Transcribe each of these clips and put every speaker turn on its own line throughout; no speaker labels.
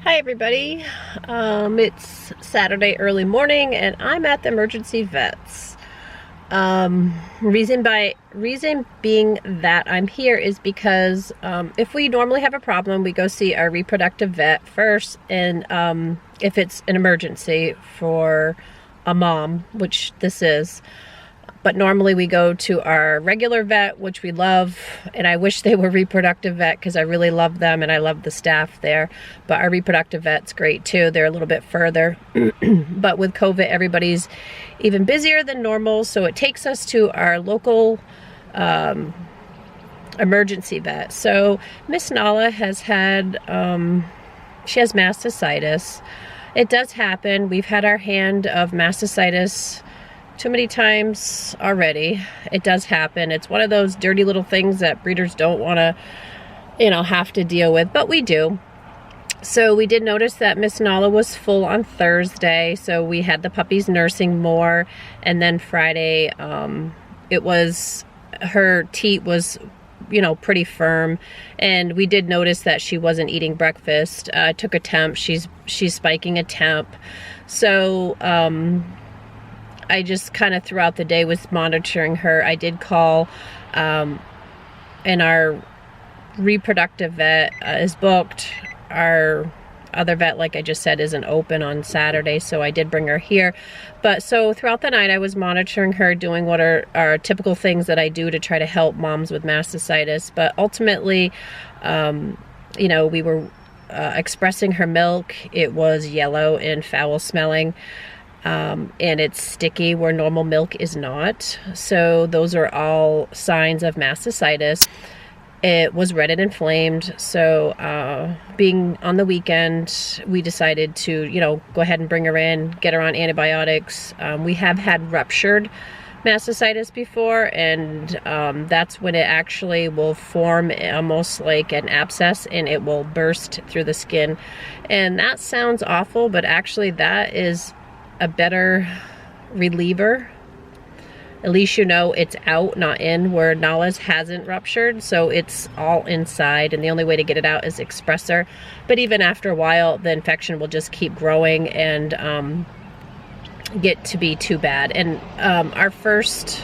Hi everybody, it's Saturday early morning and I'm at the emergency vets. Reason being that I'm here is because if we normally have a problem, we go see our reproductive vet first, and if it's an emergency for a mom, which this is. But normally we go to our regular vet, which we love, and I wish they were reproductive vet because I really love them and I love the staff there. But our reproductive vet's great too. They're a little bit further. But with COVID, everybody's even busier than normal, so it takes us to our local emergency vet. So Miss Nala has had, she has mastitis. It does happen. We've had our hand of mastitis too many times already. It does happen. It's one of those dirty little things that breeders don't want to, have to deal with, but we do. So we did notice that Miss Nala was full on Thursday, so we had the puppies nursing more, and then Friday, it was, her teat was, pretty firm, and we did notice that she wasn't eating breakfast. Took a temp. She's spiking a temp. So, I just kind of throughout the day was monitoring her. I did call, and our reproductive vet is booked. Our other vet, like I just said, isn't open on Saturday, so I did bring her here. But so throughout the night I was monitoring her, doing what are typical things that I do to try to help moms with mastitis. But ultimately, we were expressing her milk. It was yellow and foul smelling. And it's sticky where normal milk is not. So those are all signs of mastitis. It was red and inflamed. So being on the weekend, we decided to, go ahead and bring her in, get her on antibiotics. We have had ruptured mastitis before, and that's when it actually will form almost like an abscess and it will burst through the skin. And that sounds awful, but actually that is a better reliever. At least it's out, not in, where Nala's hasn't ruptured, so it's all inside, and the only way to get it out is expressor. But even after a while, the infection will just keep growing and get to be too bad. And our first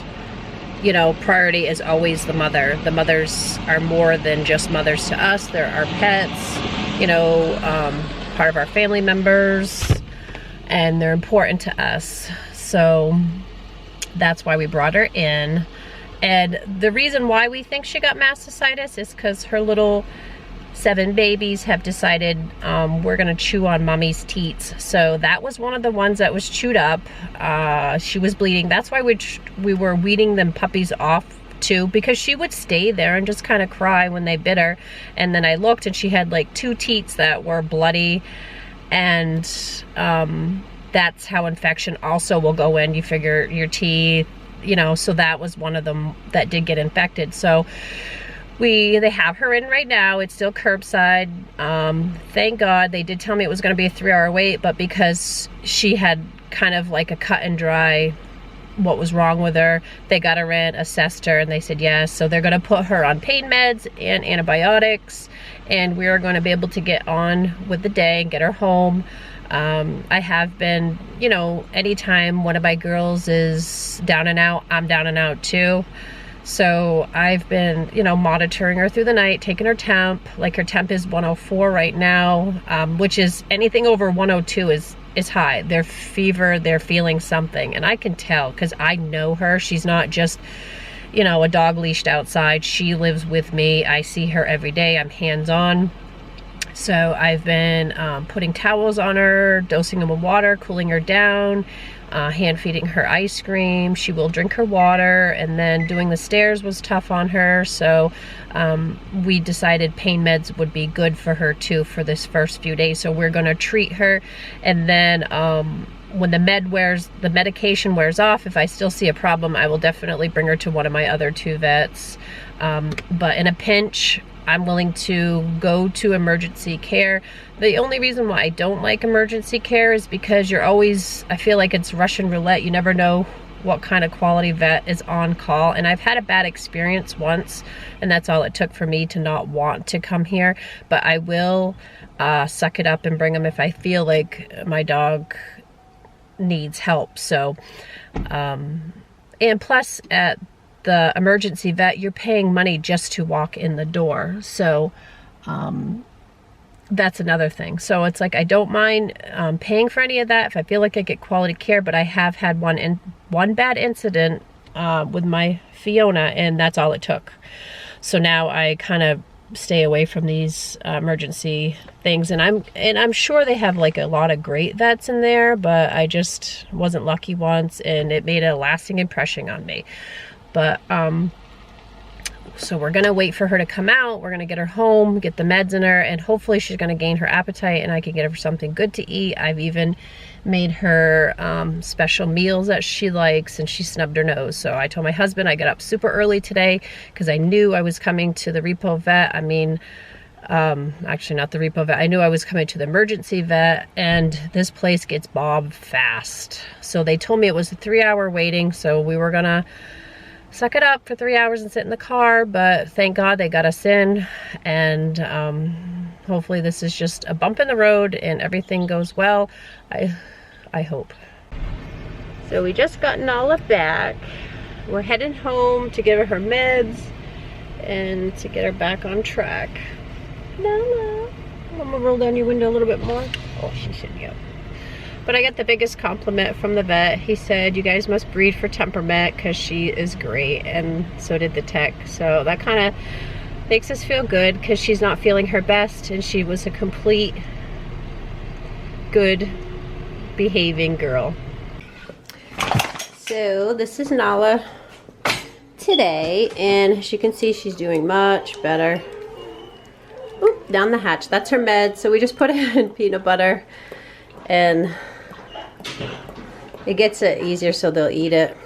priority is always the mother. The mothers are more than just mothers to us. They're our pets, part of our family members, and they're important to us. So that's why we brought her in. And the reason why we think she got mastitis is because her little 7 babies have decided we're gonna chew on mommy's teats. So that was one of the ones that was chewed up. She was bleeding. That's why we were weaning them puppies off too, because she would stay there and just kind of cry when they bit her. And then I looked and she had like 2 teats that were bloody, and that's how infection also will go in. You figure your teeth, so that was one of them that did get infected. So they have her in right now. It's still curbside. Thank God. They did tell me it was going to be a 3-hour wait, but because she had kind of like a cut and dry what was wrong with her, they got her in, assessed her, and they said yes. So they're going to put her on pain meds and antibiotics, and we are going to be able to get on with the day and get her home. I have been, anytime one of my girls is down and out, I'm down and out too. So I've been, monitoring her through the night, taking her temp. Like her temp is 104 right now, which is anything over 102 is high. Their fever, they're feeling something. And I can tell because I know her. She's not just, a dog leashed outside. She lives with me. I see her every day. I'm hands-on. So I've been putting towels on her, dosing them with water, cooling her down, hand feeding her ice cream. She will drink her water, and then doing the stairs was tough on her. So we decided pain meds would be good for her too for this first few days. So we're going to treat her, and then when the medication wears off, if I still see a problem, I will definitely bring her to one of my other 2 vets. But in a pinch, I'm willing to go to emergency care. The only reason why I don't like emergency care is because you're always, I feel like it's Russian roulette. You never know what kind of quality vet is on call. And I've had a bad experience once, and that's all it took for me to not want to come here. But I will suck it up and bring them if I feel like my dog needs help. So, and plus at the emergency vet, you're paying money just to walk in the door. So, that's another thing. So it's like, I don't mind paying for any of that if I feel like I get quality care, but I have had one bad incident with my Fiona, and that's all it took. So now I kind of stay away from these emergency things, and I'm sure they have like a lot of great vets in there, but I just wasn't lucky once, and it made a lasting impression on me. But so we're gonna wait for her to come out. We're gonna get her home, get the meds in her, and hopefully she's gonna gain her appetite and I can get her something good to eat. I've even made her special meals that she likes, and she snubbed her nose. So I told my husband I got up super early today because I knew I was coming to the repo vet. I mean, actually not the repo vet. I knew I was coming to the emergency vet, and this place gets bobbed fast. So they told me it was a 3-hour waiting, so we were gonna suck it up for 3 hours and sit in the car, but thank God they got us in, and hopefully this is just a bump in the road and everything goes well. I hope. So we just got Nala back. We're heading home to give her meds and to get her back on track. Nala, I'm gonna roll down your window a little bit more. Oh, she should be up. But I got the biggest compliment from the vet. He said, you guys must breed for temperament because she is great, and so did the tech. So that kind of makes us feel good because she's not feeling her best, and she was a complete good behaving girl. So this is Nala today, and as you can see, she's doing much better. Oop, down the hatch. That's her med. So we just put it in peanut butter, and it gets it easier so they'll eat it.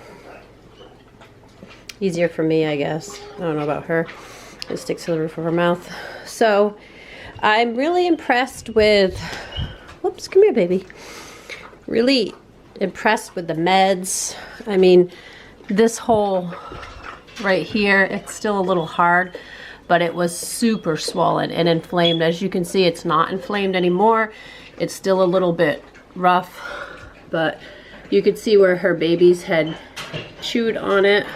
Easier for me, I guess. I don't know about her. It sticks to the roof of her mouth. So I'm really impressed with, whoops, come here, baby. Really impressed with the meds. I mean, this hole right here, it's still a little hard, but it was super swollen and inflamed. As you can see, it's not inflamed anymore. It's still a little bit rough, but you could see where her babies had chewed on it.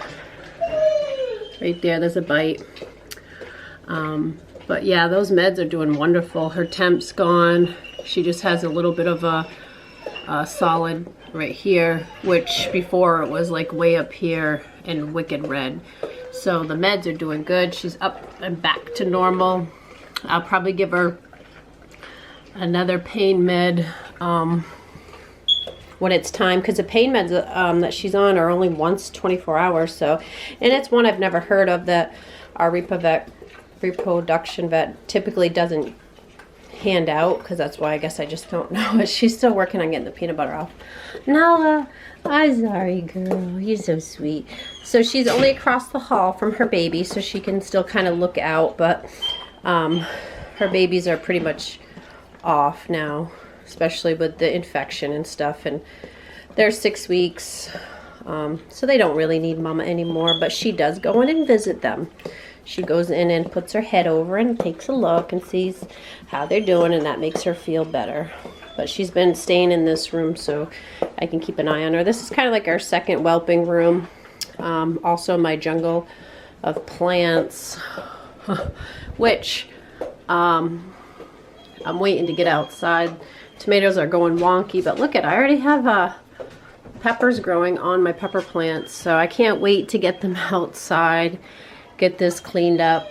Right there, there's a bite. But yeah, those meds are doing wonderful. Her temp's gone. She just has a little bit of a solid right here, which before it was like way up here and wicked red. So the meds are doing good. She's up and back to normal. I'll probably give her another pain med when it's time, because the pain meds that she's on are only once 24 hours. So, and it's one I've never heard of that our reproduction vet typically doesn't hand out, because that's why I guess I just don't know. But she's still working on getting the peanut butter off. Nala, I'm sorry, girl. You're so sweet. So she's only across the hall from her baby, so she can still kind of look out, but her babies are pretty much off now, especially with the infection and stuff, and they're 6 weeks, so they don't really need mama anymore, but she does go in and visit them. She goes in and puts her head over and takes a look and sees how they're doing, and that makes her feel better. But she's been staying in this room so I can keep an eye on her. This is kind of like our second whelping room. Also my jungle of plants, which I'm waiting to get outside. Tomatoes are going wonky, but look at, I already have peppers growing on my pepper plants, so I can't wait to get them outside, get this cleaned up.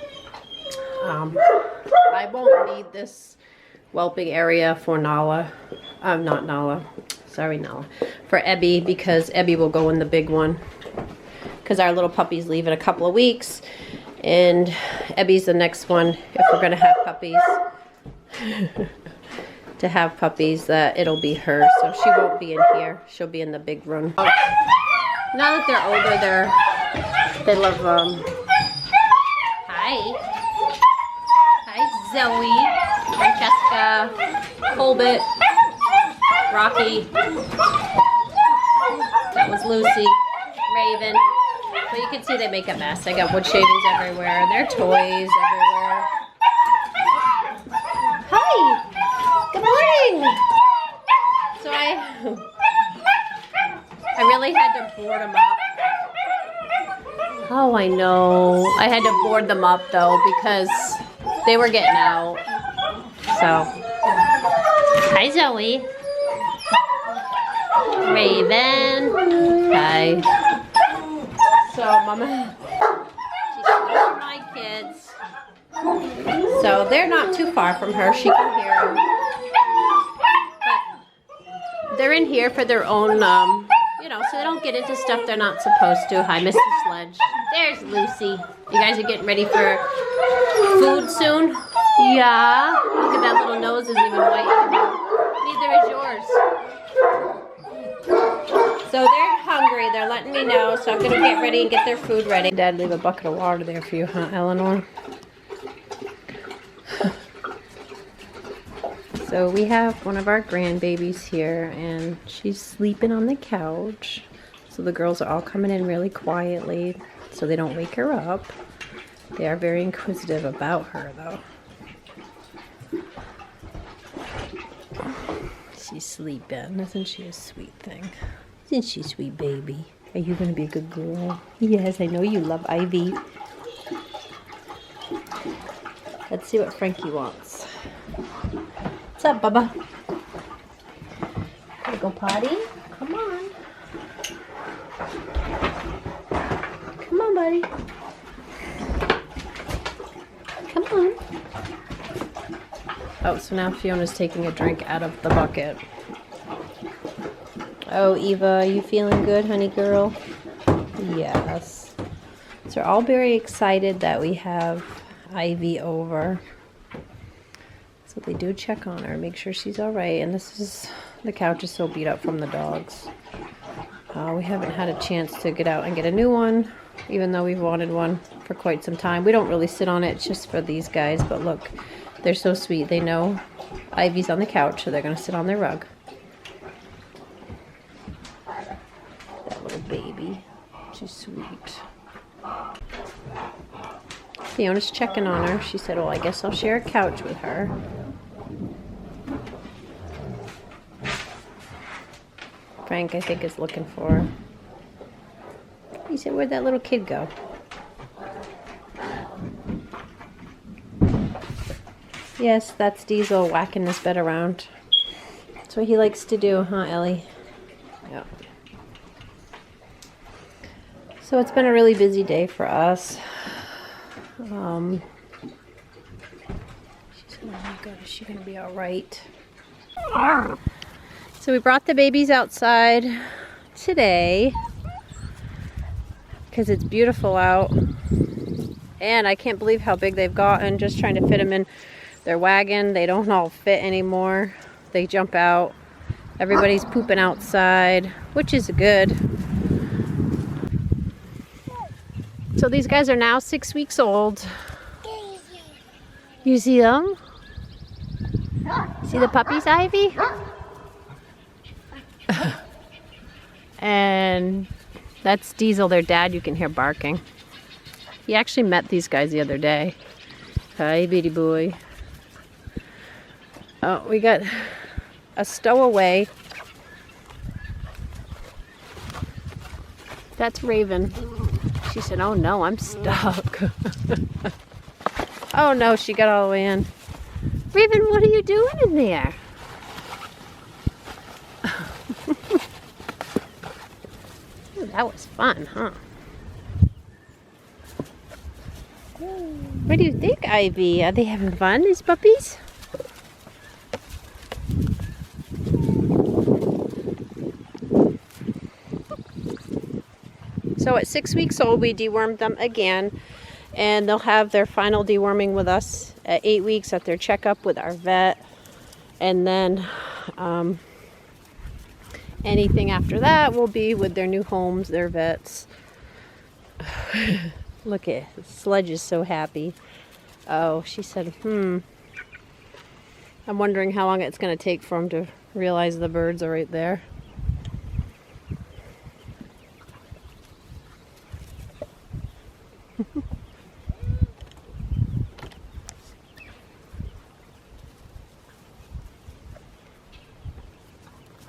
I won't need this whelping area for Nala, not Nala, sorry Nala, for Ebby, because Ebby will go in the big one, because our little puppy's leave in a couple of weeks, and Ebby's the next one if we're gonna have puppies. To have puppies, that it'll be her, so she won't be in here. She'll be in the big room. Now that they're older, they love Hi Zoe, Francesca, Colbert, Rocky. That was Lucy. Raven. But you can see they make a mess. I got wood shavings everywhere and their toys everywhere. Hi! Good morning! So I really had to board them up. Oh, I know. I had to board them up though because they were getting out. So, hi Zoe. Raven. Hi. So, Mama, she's with my kids. So, they're not too far from her. She can hear them. But they're in here for their own, you know, so they don't get into stuff they're not supposed to. Hi, Mr. Sledge. There's Lucy. You guys are getting ready for food soon? Yeah. Look at that little nose isn't even white anymore. Neither is yours. So they're hungry. They're letting me know. So I'm going to get ready and get their food ready. Dad, leave a bucket of water there for you, huh, Eleanor? So we have one of our grandbabies here, and she's sleeping on the couch. So the girls are all coming in really quietly so they don't wake her up. They are very inquisitive about her, though. She's sleeping. Isn't she a sweet thing? Isn't she a sweet baby? Are you going to be a good girl? Yes, I know you love Ivy. Let's see what Frankie wants. What's up, Bubba? Wanna go potty? Come on. Come on, buddy. Come on. Oh, so now Fiona's taking a drink out of the bucket. Oh, Eva, are you feeling good, honey girl? Yes. So we're all very excited that we have Ivy over. So they do check on her, make sure she's all right. And the couch is so beat up from the dogs. We haven't had a chance to get out and get a new one, even though we've wanted one for quite some time. We don't really sit on it, it's just for these guys. But look, they're so sweet. They know Ivy's on the couch, so they're going to sit on their rug. That little baby. She's sweet. Fiona's checking on her. She said, well, I guess I'll share a couch with her. Frank, I think, is looking for her. He said, where'd that little kid go? Yes, that's Diesel whacking this bed around. That's what he likes to do, huh, Ellie? Yeah. So it's been a really busy day for us. She said, oh my God, is she going to be all right? So we brought the babies outside today because it's beautiful out. And I can't believe how big they've gotten, just trying to fit them in their wagon. They don't all fit anymore. They jump out. Everybody's pooping outside, which is good. So these guys are now 6 weeks old. You see them? See the puppies, Ivy? And that's Diesel, their dad. You can hear barking. He actually met these guys the other day. Hi, bitty boy. Oh, we got a stowaway. That's Raven. She said, oh no, I'm stuck. Oh no, she got all the way in. Raven, what are you doing in there? Ooh, that was fun, huh? What do you think, Ivy? Are they having fun, these puppies? So at 6 weeks old, we dewormed them again, and they'll have their final deworming with us at 8 weeks at their checkup with our vet. And then anything after that will be with their new homes, their vets. Look at Sledge is so happy. Oh, she said, I'm wondering how long it's going to take for him to realize the birds are right there.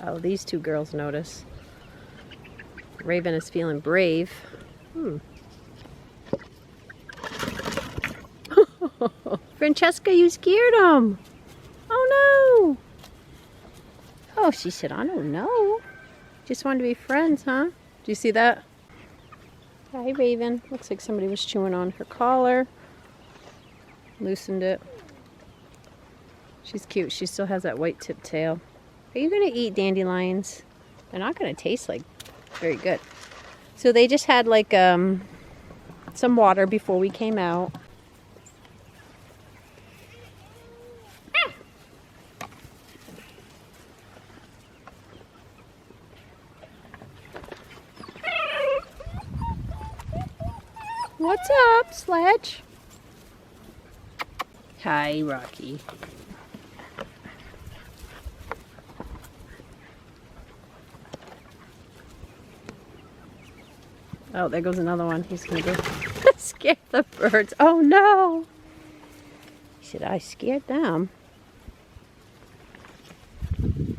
Oh, these two girls notice. Raven is feeling brave. Francesca, you scared him. Oh no. Oh, she said, I don't know. Just wanted to be friends, huh? Do you see that? Hi, Raven. Looks like somebody was chewing on her collar. Loosened it. She's cute. She still has that white tip tail. Are you going to eat dandelions? They're not going to taste like very good. So they just had like some water before we came out. What's up, Sledge? Hi, Rocky. Oh, there goes another one. He's gonna go scare the birds. Oh no! He said, I scared them. You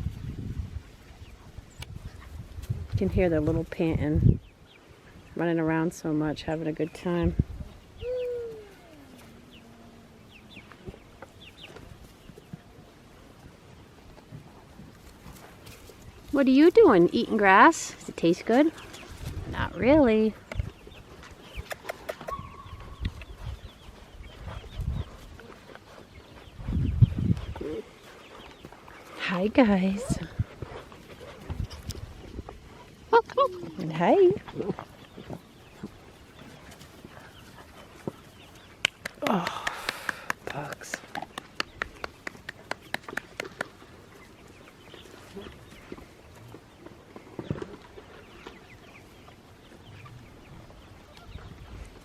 can hear their little panting, running around so much, having a good time. What are you doing? Eating grass? Does it taste good? Not really. Hi guys. And hey. Oh, bugs.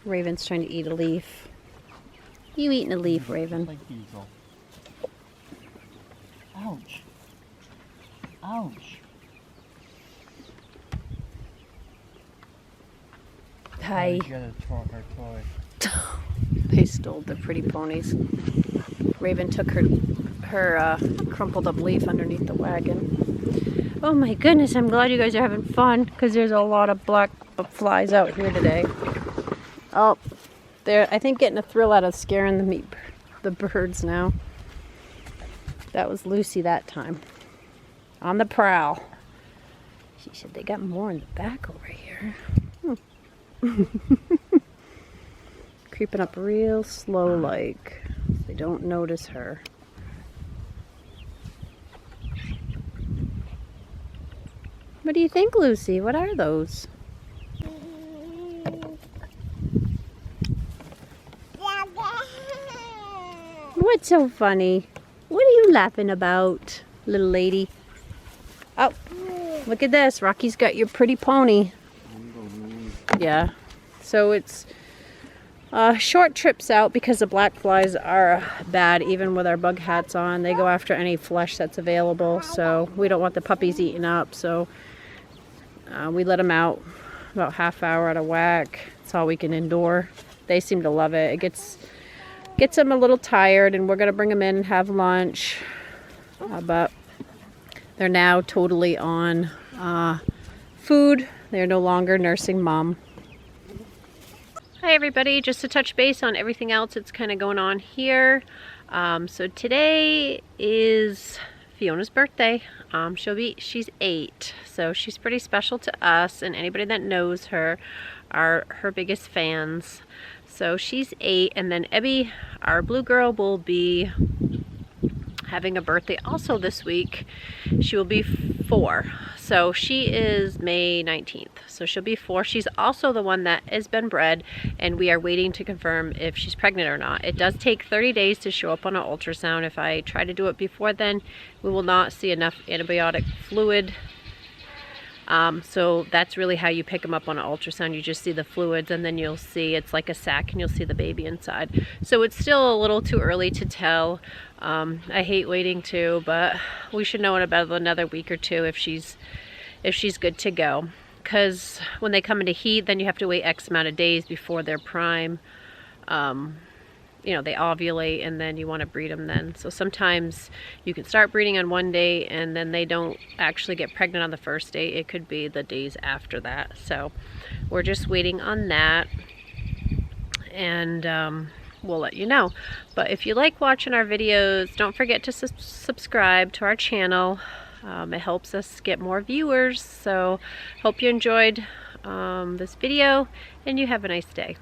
Raven's trying to eat a leaf. You eating a leaf, Raven?
Like diesel. Ouch. Ouch.
Hi.
You gotta throw her toy.
They stole the pretty ponies. Raven took her crumpled up leaf underneath the wagon. Oh my goodness, I'm glad you guys are having fun because there's a lot of black flies out here today. Oh, they're, I think, getting a thrill out of scaring the birds now. That was Lucy that time. On the prowl. She said they got more in the back over here. Creeping up real slow like. So they don't notice her. What do you think, Lucy? What are those? What's so funny? What are you laughing about, little lady? Oh, look at this. Rocky's got your pretty pony. Yeah. So it's short trips out because the black flies are bad even with our bug hats on. They go after any flesh that's available. So we don't want the puppies eaten up. So we let them out about half hour out of whack. That's all we can endure. They seem to love it. It gets them a little tired, and we're going to bring them in and have lunch. But they're now totally on food. They're no longer nursing mom. Hi everybody, just to touch base on everything else that's kind of going on here. So today is Fiona's birthday. She's 8, so she's pretty special to us, and anybody that knows her are her biggest fans. So she's 8, and then Ebby, our blue girl, will be having a birthday also this week. She will be 4. So she is May 19th. So she'll be 4. She's also the one that has been bred, and we are waiting to confirm if she's pregnant or not. It does take 30 days to show up on an ultrasound. If I try to do it before then, we will not see enough antibiotic fluid. So that's really how you pick them up on an ultrasound. You just see the fluids, and then you'll see it's like a sac, and you'll see the baby inside. So it's still a little too early to tell. I hate waiting too, but we should know in about another week or 2 if she's good to go. Because when they come into heat, then you have to wait X amount of days before their prime. you know, they ovulate and then you want to breed them then. So sometimes you can start breeding on one day and then they don't actually get pregnant on the first day. It could be the days after that. So we're just waiting on that, and we'll let you know. But if you like watching our videos, don't forget to subscribe to our channel. It helps us get more viewers. So hope you enjoyed this video, and you have a nice day.